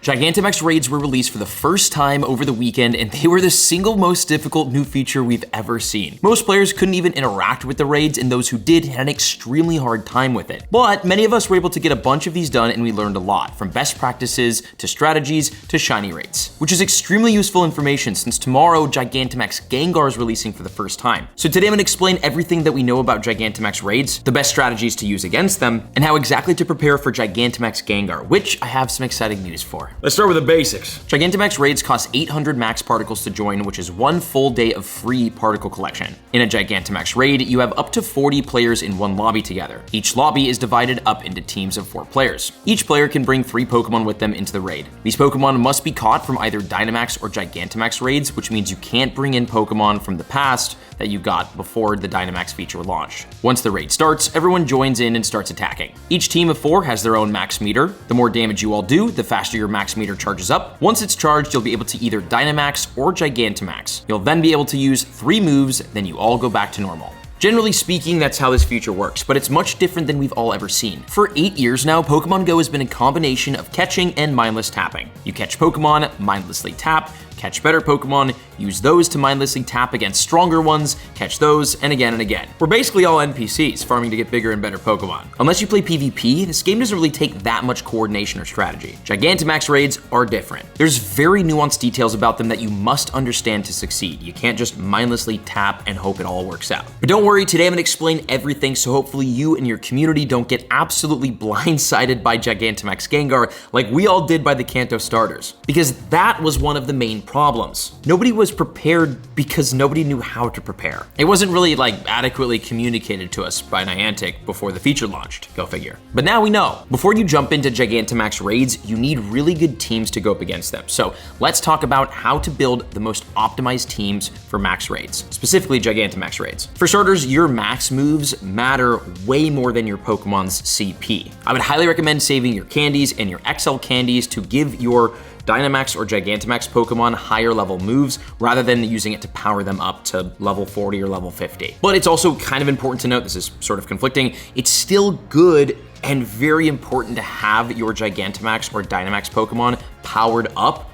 Gigantamax raids were released for the first time over the weekend, and they were the single most difficult new feature we've ever seen. Most players couldn't even interact with the raids, and those who did had an extremely hard time with it. But many of us were able to get a bunch of these done, and we learned a lot, from best practices to strategies to shiny raids, which is extremely useful information since tomorrow Gigantamax Gengar is releasing for the first time. So today I'm going to explain everything that we know about Gigantamax raids, the best strategies to use against them, and how exactly to prepare for Gigantamax Gengar, which I have some exciting news for. Let's start with the basics. Gigantamax raids cost 800 max particles to join, which is one full day of free particle collection. In a Gigantamax raid, you have up to 40 players in one lobby together. Each lobby is divided up into teams of 4 players. Each player can bring 3 Pokemon with them into the raid. These Pokemon must be caught from either Dynamax or Gigantamax raids, which means you can't bring in Pokemon from the past that you got before the Dynamax feature launched. Once the raid starts, everyone joins in and starts attacking. Each team of 4 has their own max meter. The more damage you all do, the faster your max meter charges up. Once it's charged, you'll be able to either Dynamax or Gigantamax. You'll then be able to use 3 moves, then you all go back to normal. Generally speaking, that's how this feature works, but it's much different than we've all ever seen. For 8 years now, Pokemon Go has been a combination of catching and mindless tapping. You catch Pokemon, mindlessly tap, catch better Pokemon, use those to mindlessly tap against stronger ones, catch those, and again. We're basically all NPCs, farming to get bigger and better Pokemon. Unless you play PvP, this game doesn't really take that much coordination or strategy. Gigantamax raids are different. There's very nuanced details about them that you must understand to succeed. You can't just mindlessly tap and hope it all works out. But don't worry, today I'm gonna explain everything, so hopefully you and your community don't get absolutely blindsided by Gigantamax Gengar like we all did by the Kanto starters. Because that was one of the main problems. Nobody was prepared because nobody knew how to prepare. It wasn't really adequately communicated to us by Niantic before the feature launched, go figure. But now we know. Before you jump into Gigantamax raids, you need really good teams to go up against them. So let's talk about how to build the most optimized teams for max raids, specifically Gigantamax raids. For starters, your max moves matter way more than your Pokemon's CP. I would highly recommend saving your candies and your XL candies to give your Dynamax or Gigantamax Pokemon higher level moves rather than using it to power them up to level 40 or level 50. But it's also kind of important to note, this is sort of conflicting, it's still good and very important to have your Gigantamax or Dynamax Pokemon powered up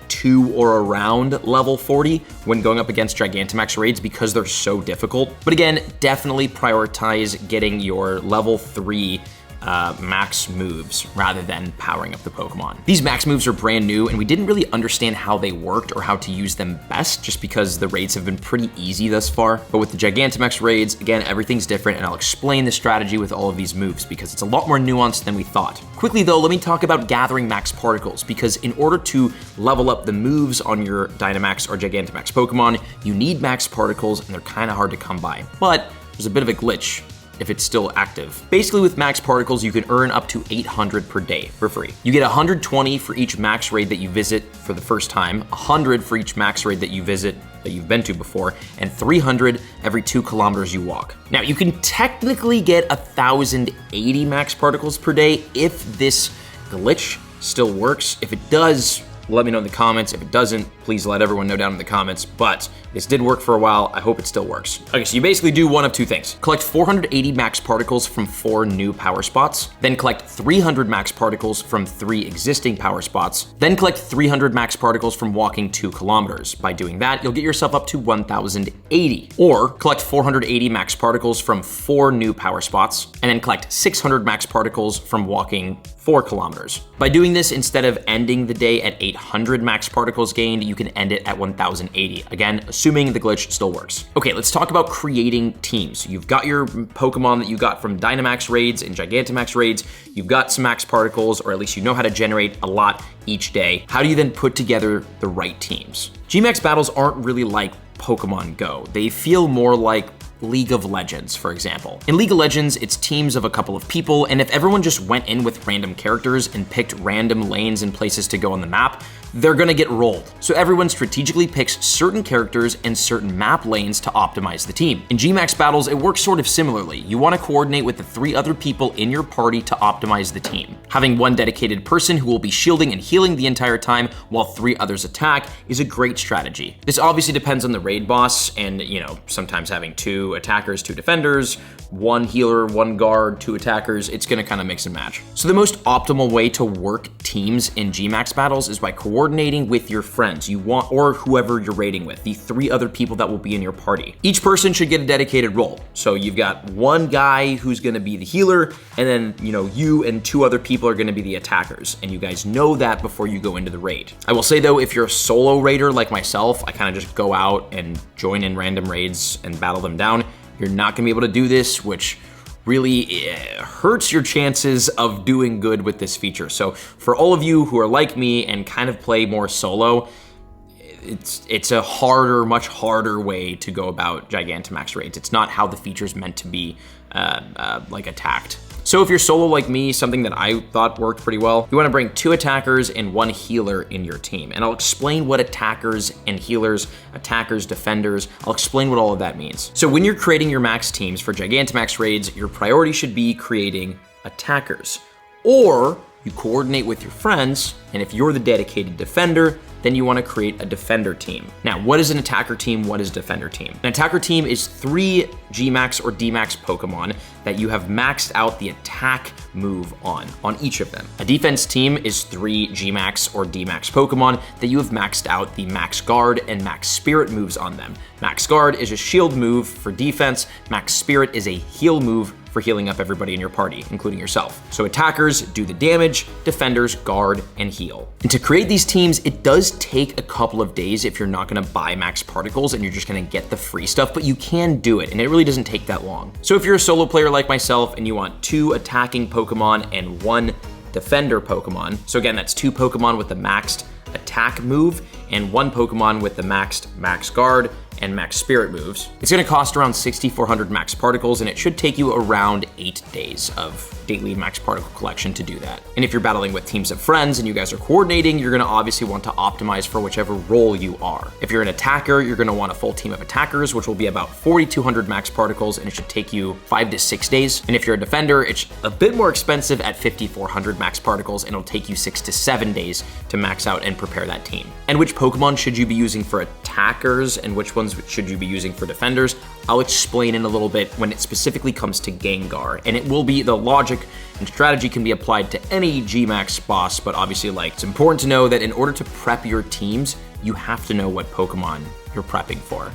to or around level 40 when going up against Gigantamax raids because they're so difficult. But again, definitely prioritize getting your level 3 max moves rather than powering up the Pokemon. These max moves are brand new and we didn't really understand how they worked or how to use them best just because the raids have been pretty easy thus far. But with the Gigantamax raids, again, everything's different and I'll explain the strategy with all of these moves because it's a lot more nuanced than we thought. Quickly though, let me talk about gathering max particles because in order to level up the moves on your Dynamax or Gigantamax Pokemon, you need max particles and they're kind of hard to come by. But there's a bit of a glitch if it's still active. Basically with max particles, you can earn up to 800 per day for free. You get 120 for each max raid that you visit for the first time, 100 for each max raid that you visit that you've been to before, and 300 every 2 kilometers you walk. Now you can technically get 1,080 max particles per day if this glitch still works. If it does, let me know in the comments. If it doesn't, please let everyone know down in the comments, but this did work for a while. I hope it still works. Okay, so you basically do one of 2 things. Collect 480 max particles from 4 new power spots, then collect 300 max particles from 3 existing power spots, then collect 300 max particles from walking 2 kilometers. By doing that, you'll get yourself up to 1,080. Or collect 480 max particles from 4 new power spots, and then collect 600 max particles from walking 4 kilometers. By doing this, instead of ending the day at 800 max particles gained, you can end it at 1,080. Again, assuming the glitch still works. Okay, let's talk about creating teams. You've got your Pokemon that you got from Dynamax raids and Gigantamax raids. You've got some max particles, or at least you know how to generate a lot each day. How do you then put together the right teams? Gmax battles aren't really like Pokemon Go. They feel more like League of Legends, for example. In League of Legends, it's teams of a couple of people, and if everyone just went in with random characters and picked random lanes and places to go on the map, they're gonna get rolled. So everyone strategically picks certain characters and certain map lanes to optimize the team. In Gmax battles, it works sort of similarly. You wanna coordinate with the 3 other people in your party to optimize the team. Having one dedicated person who will be shielding and healing the entire time while 3 others attack is a great strategy. This obviously depends on the raid boss and, sometimes having 2 2 attackers, 2 defenders, 1 healer, 1 guard, 2 attackers. It's gonna kind of mix and match. So the most optimal way to work teams in Gmax battles is by coordinating with your friends or whoever you're raiding with, the 3 other people that will be in your party. Each person should get a dedicated role. So you've got 1 guy who's gonna be the healer, and then you and 2 other people are gonna be the attackers. And you guys know that before you go into the raid. I will say though, if you're a solo raider like myself, I kind of just go out and join in random raids and battle them down. You're not gonna be able to do this, which really hurts your chances of doing good with this feature. So for all of you who are like me and kind of play more solo, it's a much harder way to go about Gigantamax raids. It's not how the feature's meant to be like attacked. So if you're solo like me, something that I thought worked pretty well, you wanna bring 2 attackers and 1 healer in your team. And I'll explain what attackers and healers, attackers, defenders, I'll explain what all of that means. So when you're creating your max teams for Gigantamax raids, your priority should be creating attackers. Or you coordinate with your friends, and if you're the dedicated defender, then you wanna create a defender team. Now, what is an attacker team? What is a defender team? An attacker team is 3 Gmax or Dmax Pokemon that you have maxed out the attack move on each of them. A defense team is 3 Gmax or Dmax Pokemon that you have maxed out the Max Guard and Max Spirit moves on them. Max Guard is a shield move for defense, Max Spirit is a heal move for healing up everybody in your party, including yourself. So attackers do the damage, defenders guard and heal. And to create these teams, it does take a couple of days if you're not gonna buy max particles and you're just gonna get the free stuff, but you can do it, and it really doesn't take that long. So if you're a solo player like myself and you want 2 attacking Pokemon and 1 defender Pokemon, so again, that's 2 Pokemon with the maxed attack move and 1 Pokemon with the maxed Max Guard and Max Spirit moves. It's gonna cost around 6,400 max particles, and it should take you around 8 days of daily max particle collection to do that. And if you're battling with teams of friends and you guys are coordinating, you're gonna obviously want to optimize for whichever role you are. If you're an attacker, you're gonna want a full team of attackers, which will be about 4,200 max particles, and it should take you 5 to 6 days. And if you're a defender, it's a bit more expensive at 5,400 max particles, and it'll take you 6 to 7 days to max out and prepare that team. And which Pokemon should you be using for attackers and which ones should you be using for defenders? I'll explain in a little bit when it specifically comes to Gengar, and it will be the logic and strategy can be applied to any Gmax boss, but obviously it's important to know that in order to prep your teams, you have to know what Pokemon you're prepping for,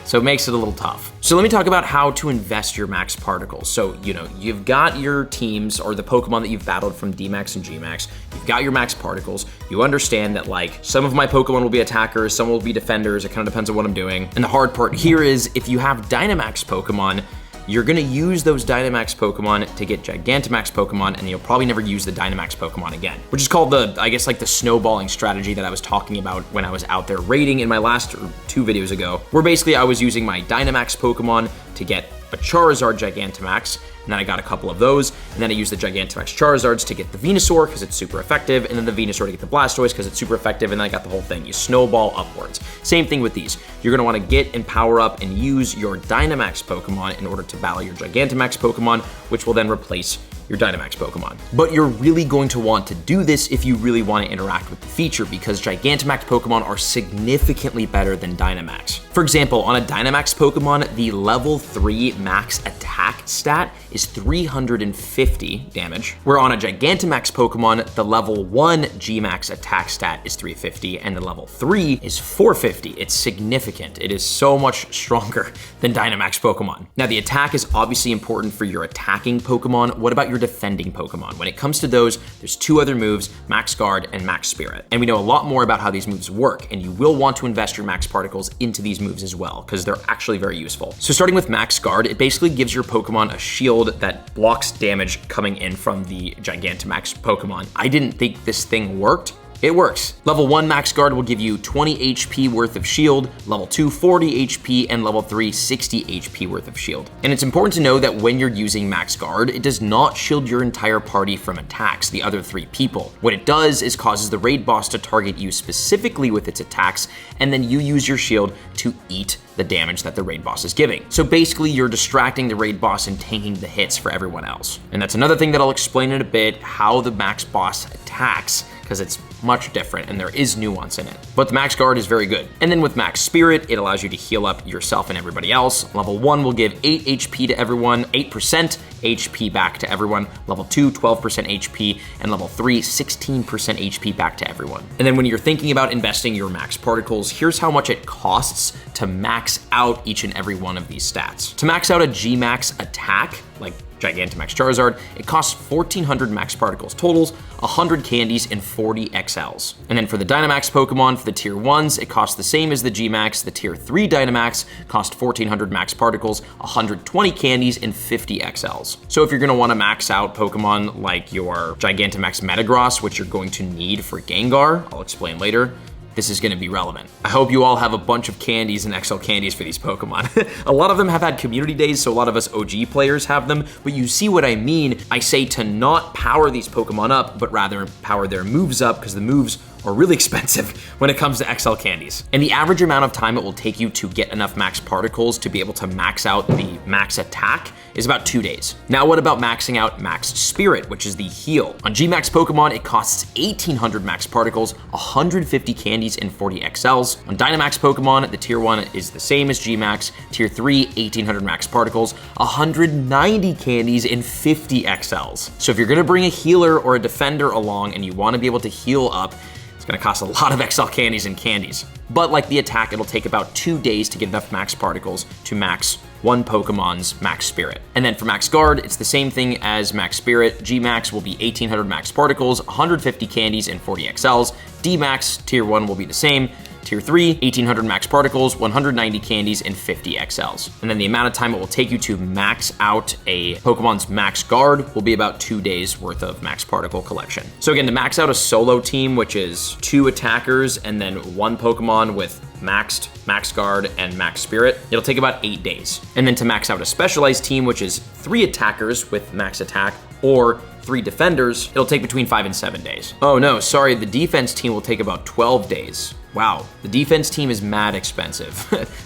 So it makes it a little tough. So let me talk about how to invest your max particles. So, you've got your teams or the Pokemon that you've battled from Dmax and Gmax, you've got your max particles, you understand that some of my Pokemon will be attackers, some will be defenders, it kind of depends on what I'm doing. And the hard part here is if you have Dynamax Pokemon, you're gonna use those Dynamax Pokemon to get Gigantamax Pokemon, and you'll probably never use the Dynamax Pokemon again, which is called the snowballing strategy that I was talking about when I was out there raiding in my last 2 videos ago, where basically I was using my Dynamax Pokemon to get a Charizard Gigantamax, and then I got a couple of those, and then I used the Gigantamax Charizards to get the Venusaur because it's super effective, and then the Venusaur to get the Blastoise because it's super effective, and then I got the whole thing. You snowball upwards. Same thing with these. You're gonna wanna get and power up and use your Dynamax Pokemon in order to battle your Gigantamax Pokemon, which will then replace your Dynamax Pokemon. But you're really going to want to do this if you really want to interact with the feature, because Gigantamax Pokemon are significantly better than Dynamax. For example, on a Dynamax Pokemon, the level 3 max attack stat is 350 damage, where on a Gigantamax Pokemon, the level 1 Gmax attack stat is 350, and the level 3 is 450. It's significant. It is so much stronger than Dynamax Pokemon. Now, the attack is obviously important for your attacking Pokemon. What about your defending Pokemon? When it comes to those, there's 2 other moves, Max Guard and Max Spirit. And we know a lot more about how these moves work, and you will want to invest your max particles into these moves as well, because they're actually very useful. So starting with Max Guard, it basically gives your Pokemon a shield that blocks damage coming in from the Gigantamax Pokemon. I didn't think this thing worked. It works. Level 1 Max Guard will give you 20 HP worth of shield, level 2 40 HP, and level 3 60 HP worth of shield. And it's important to know that when you're using Max Guard, it does not shield your entire party from attacks, the other 3 people. What it does is causes the raid boss to target you specifically with its attacks, and then you use your shield to eat the damage that the raid boss is giving. So basically you're distracting the raid boss and tanking the hits for everyone else. And that's another thing that I'll explain in a bit, how the max boss attacks, because because it's much different and there is nuance in it. But the Max Guard is very good. And then with Max Spirit, it allows you to heal up yourself and everybody else. Level 1 will give 8 HP to everyone, 8% HP back to everyone. Level 2, 12% HP, and level 3, 16% HP back to everyone. And then when you're thinking about investing your max particles, here's how much it costs to max out each and every one of these stats. To max out a G-Max attack, like Gigantamax Charizard, it costs 1,400 max particles totals, 100 candies, and 40 XLs. And then for the Dynamax Pokemon, for the tier 1s, it costs the same as the G-Max. The tier 3 Dynamax cost 1,400 max particles, 120 candies, and 50 XLs. So if you're gonna wanna max out Pokemon like your Gigantamax Metagross, which you're going to need for Gengar, I'll explain later, this is gonna be relevant. I hope you all have a bunch of candies and XL candies for these Pokemon. A lot of them have had community days, so a lot of us OG players have them, but you see what I mean. I say to not power these Pokemon up, but rather power their moves up, because the moves are really expensive when it comes to XL candies. And the average amount of time it will take you to get enough max particles to be able to max out the max attack is about 2 days. Now what about maxing out Max Spirit, which is the heal? On G-Max Pokemon, it costs 1,800 max particles, 150 candies, and 40 XLs. On Dynamax Pokemon, the tier 1 is the same as G-Max. Tier 3, 1,800 max particles, 190 candies, and 50 XLs. So if you're gonna bring a healer or a defender along and you wanna be able to heal up, it's gonna cost a lot of XL candies and candies. But like the attack, it'll take about 2 days to get enough max particles to max one Pokemon's Max Spirit. And then for Max Guard, it's the same thing as Max Spirit. G-Max will be 1,800 max particles, 150 candies, and 40 XLs. D-Max, tier 1 will be the same. Tier 3, 1,800 max particles, 190 candies, and 50 XLs. And then the amount of time it will take you to max out a Pokemon's Max Guard will be about 2 days worth of max particle collection. So again, to max out a solo team, which is 2 attackers and then 1 Pokemon with maxed Max Guard and Max Spirit, it'll take about 8 days. And then to max out a specialized team, which is 3 attackers with max attack or 3 defenders, it'll take between 5 and 7 days. Oh no, sorry, the defense team will take about 12 days. Wow, the defense team is mad expensive.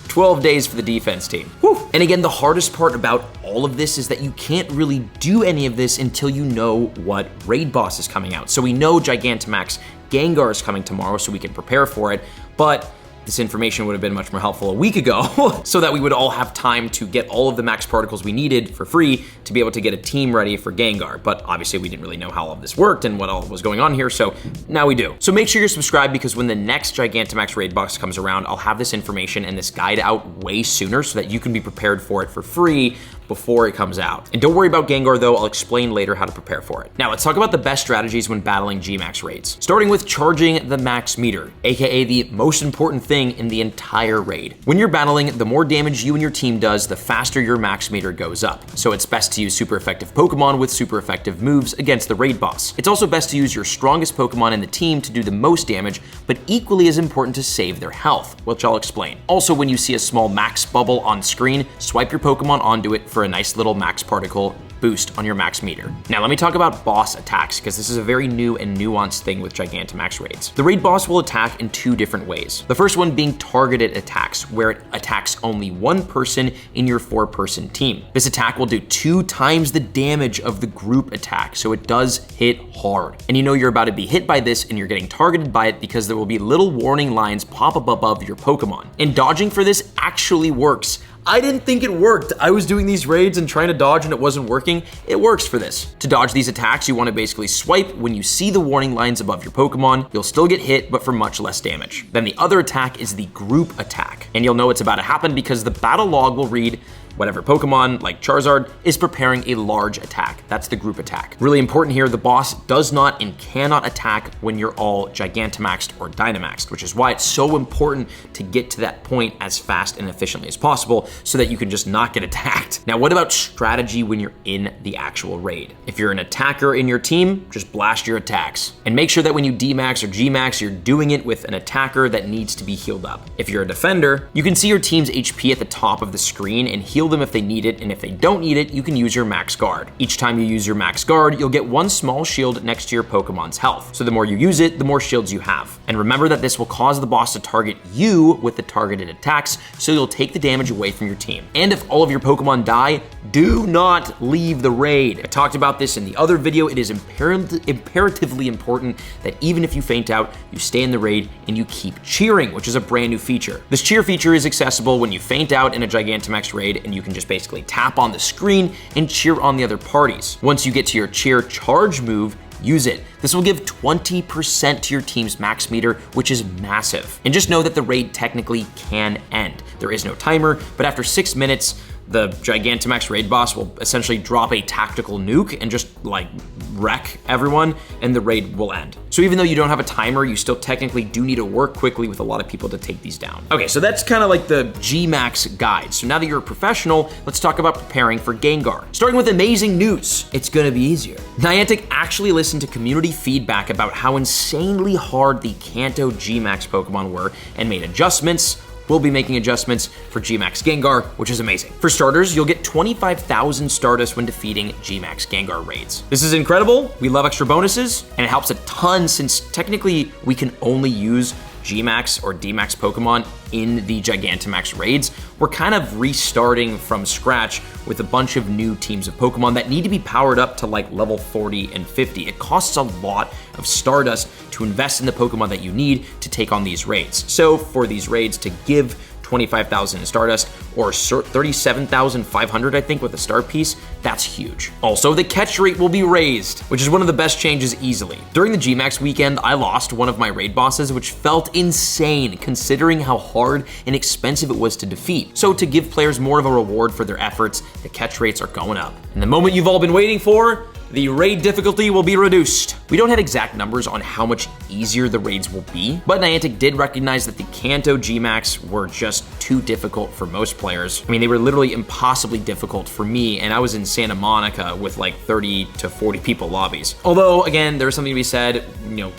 12 days for the defense team. Whew. And again, the hardest part about all of this is that you can't really do any of this until you know what raid boss is coming out. So we know Gigantamax Gengar is coming tomorrow, so we can prepare for it, but this information would have been much more helpful a week ago so that we would all have time to get all of the max particles we needed for free to be able to get a team ready for Gengar. But obviously we didn't really know how all of this worked and what all was going on here, so now we do. So make sure you're subscribed, because when the next Gigantamax raid box comes around, I'll have this information and this guide out way sooner so that you can be prepared for it for free before it comes out. And don't worry about Gengar though, I'll explain later how to prepare for it. Now let's talk about the best strategies when battling G-Max raids. Starting with charging the max meter, aka the most important thing in the entire raid. When you're battling, the more damage you and your team does, the faster your max meter goes up. So it's best to use super effective Pokemon with super effective moves against the raid boss. It's also best to use your strongest Pokemon in the team to do the most damage, but equally as important to save their health, which I'll explain. Also, when you see a small max bubble on screen, swipe your Pokemon onto it for a nice little max particle boost on your max meter. Now let me talk about boss attacks, because this is a very new and nuanced thing with Gigantamax raids. The raid boss will attack in 2 different ways. The first one being targeted attacks, where it attacks only 1 person in your 4-person team. This attack will do 2 times the damage of the group attack, so it does hit hard. And you know you're about to be hit by this and you're getting targeted by it because there will be little warning lines pop up above your Pokemon. And dodging for this actually works. I didn't think it worked. I was doing these raids and trying to dodge and it wasn't working. It works for this. To dodge these attacks, you want to basically swipe when you see the warning lines above your Pokemon. You'll still get hit, but for much less damage. Then the other attack is the group attack. And you'll know it's about to happen because the battle log will read, whatever Pokemon, like Charizard, is preparing a large attack. That's the group attack. Really important here, the boss does not and cannot attack when you're all Gigantamaxed or Dynamaxed, which is why it's so important to get to that point as fast and efficiently as possible so that you can just not get attacked. Now, what about strategy when you're in the actual raid? If you're an attacker in your team, just blast your attacks. And make sure that when you D-Max or G-Max, you're doing it with an attacker that needs to be healed up. If you're a defender, you can see your team's HP at the top of the screen and heal them if they need it, and if they don't need it, you can use your Max Guard. Each time you use your Max Guard, you'll get 1 small shield next to your Pokemon's health. So the more you use it, the more shields you have. And remember that this will cause the boss to target you with the targeted attacks, so you'll take the damage away from your team. And if all of your Pokemon die, do not leave the raid. I talked about this in the other video. It is imperatively important that even if you faint out, you stay in the raid and you keep cheering, which is a brand new feature. This cheer feature is accessible when you faint out in a Gigantamax raid, and you can just basically tap on the screen and cheer on the other parties. Once you get to your cheer charge move, use it. This will give 20% to your team's max meter, which is massive. And just know that the raid technically can end. There is no timer, but after 6 minutes, the Gigantamax raid boss will essentially drop a tactical nuke and just like wreck everyone, and the raid will end. So even though you don't have a timer, you still technically do need to work quickly with a lot of people to take these down. Okay, so that's kind of like the Gmax guide. So now that you're a professional, let's talk about preparing for Gengar. Starting with amazing news, it's gonna be easier. Niantic actually listened to community feedback about how insanely hard the Kanto Gmax Pokemon were and made adjustments. We'll be making adjustments for Gmax Gengar, which is amazing. For starters, you'll get 25,000 Stardust when defeating Gmax Gengar raids. This is incredible. We love extra bonuses, and it helps a ton since technically we can only use Gmax or Dmax Pokemon in the Gigantamax raids. We're kind of restarting from scratch with a bunch of new teams of Pokemon that need to be powered up to like level 40 and 50. It costs a lot of Stardust to invest in the Pokemon that you need to take on these raids. So for these raids to give 25,000 in Stardust, or 37,500, I think, with a start piece, that's huge. Also, the catch rate will be raised, which is one of the best changes easily. During the Gmax weekend, I lost one of my raid bosses, which felt insane considering how hard and expensive it was to defeat. So to give players more of a reward for their efforts, the catch rates are going up. And the moment you've all been waiting for, the raid difficulty will be reduced. We don't have exact numbers on how much easier the raids will be, but Niantic did recognize that the Kanto Gmax were just too difficult for most players. I mean, they were literally impossibly difficult for me, and I was in Santa Monica with like 30 to 40 people lobbies. Although, again, there's something to be said,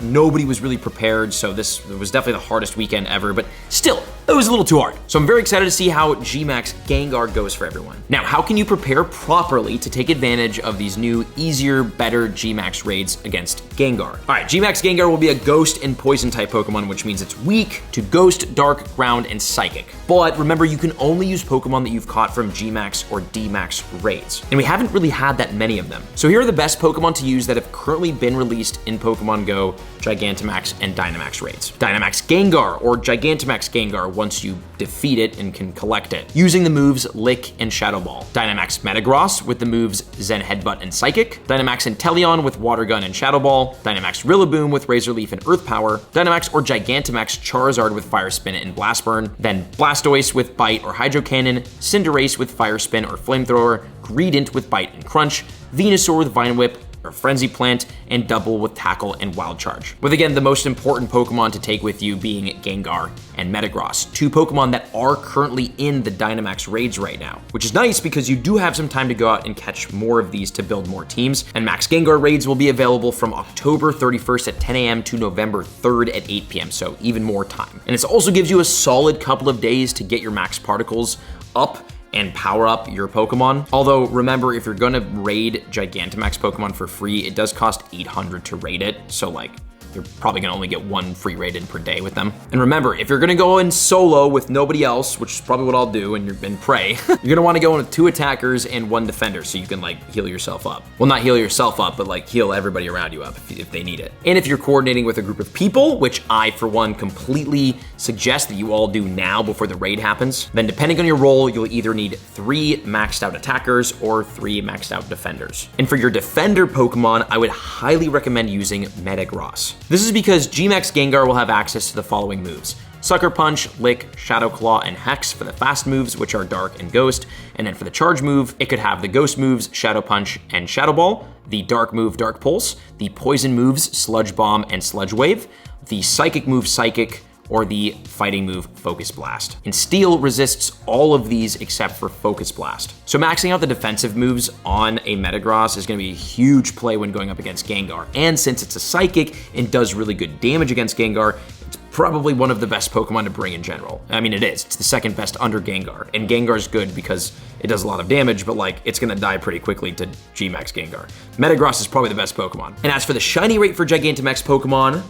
nobody was really prepared, so this was definitely the hardest weekend ever, but still, it was a little too hard. So I'm very excited to see how Gmax Gengar goes for everyone. Now, how can you prepare properly to take advantage of these new, easier, better Gmax raids against Gengar? All right, Gmax Gengar will be a Ghost and Poison type Pokemon, which means it's weak to Ghost, Dark, Ground, and Psychic. But remember, you can only use Pokemon that you've caught from Gmax or Dmax raids. And we haven't really had that many of them. So here are the best Pokemon to use that have currently been released in Pokemon Go, Gigantamax, and Dynamax raids. Dynamax Gengar or Gigantamax Gengar once you defeat it and can collect it, using the moves Lick and Shadow Ball. Dynamax Metagross with the moves Zen Headbutt and Psychic. Dynamax Inteleon with Water Gun and Shadow Ball. Dynamax Rillaboom with Razor Leaf and Earth Power. Dynamax or Gigantamax Charizard with Fire Spin and Blast Burn. Then Blastoise with Bite or Hydro Cannon. Cinderace with Fire Spin or Flamethrower. Greedent with Bite and Crunch. Venusaur with Vine Whip or Frenzy Plant, and Double with Tackle and Wild Charge. With again, the most important Pokemon to take with you being Gengar and Metagross, two Pokemon that are currently in the Dynamax raids right now, which is nice because you do have some time to go out and catch more of these to build more teams. And Max Gengar raids will be available from October 31st at 10 a.m. to November 3rd at 8 p.m., so even more time. And it also gives you a solid couple of days to get your Max Particles up and power up your Pokemon. Although remember, if you're gonna raid Gigantamax Pokemon for free, it does cost 800 to raid it. So like, you're probably gonna only get one free raid in per day with them. And remember, if you're gonna go in solo with nobody else, which is probably what I'll do and pray, you're gonna wanna go in with 2 attackers and 1 defender so you can like heal yourself up. Well, not heal yourself up, but like heal everybody around you up if they need it. And if you're coordinating with a group of people, which I for one completely suggest that you all do now before the raid happens, then depending on your role, you'll either need 3 maxed out attackers or 3 maxed out defenders. And for your defender Pokemon, I would highly recommend using Metagross. This is because Gmax Gengar will have access to the following moves: Sucker Punch, Lick, Shadow Claw, and Hex for the fast moves, which are Dark and Ghost. And then for the charge move, it could have the Ghost moves, Shadow Punch and Shadow Ball, the Dark move, Dark Pulse, the Poison moves, Sludge Bomb and Sludge Wave, the Psychic move, Psychic, or the fighting move Focus Blast. And Steel resists all of these except for Focus Blast. So maxing out the defensive moves on a Metagross is gonna be a huge play when going up against Gengar. And since it's a Psychic and does really good damage against Gengar, it's probably one of the best Pokemon to bring in general. I mean, it is. It's the second best under Gengar. And Gengar's good because it does a lot of damage, but like, it's gonna die pretty quickly to Gmax Gengar. Metagross is probably the best Pokemon. And as for the shiny rate for Gigantamax Pokemon,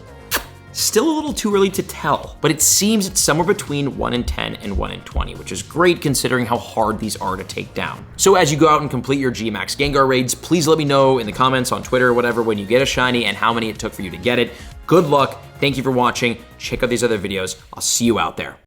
Still a little too early to tell, but it seems it's somewhere between 1 in 10 and 1 in 20, which is great considering how hard these are to take down. So as you go out and complete your Gmax Gengar raids, please let me know in the comments on Twitter or whatever when you get a shiny and how many it took for you to get it. Good luck, thank you for watching, check out these other videos, I'll see you out there.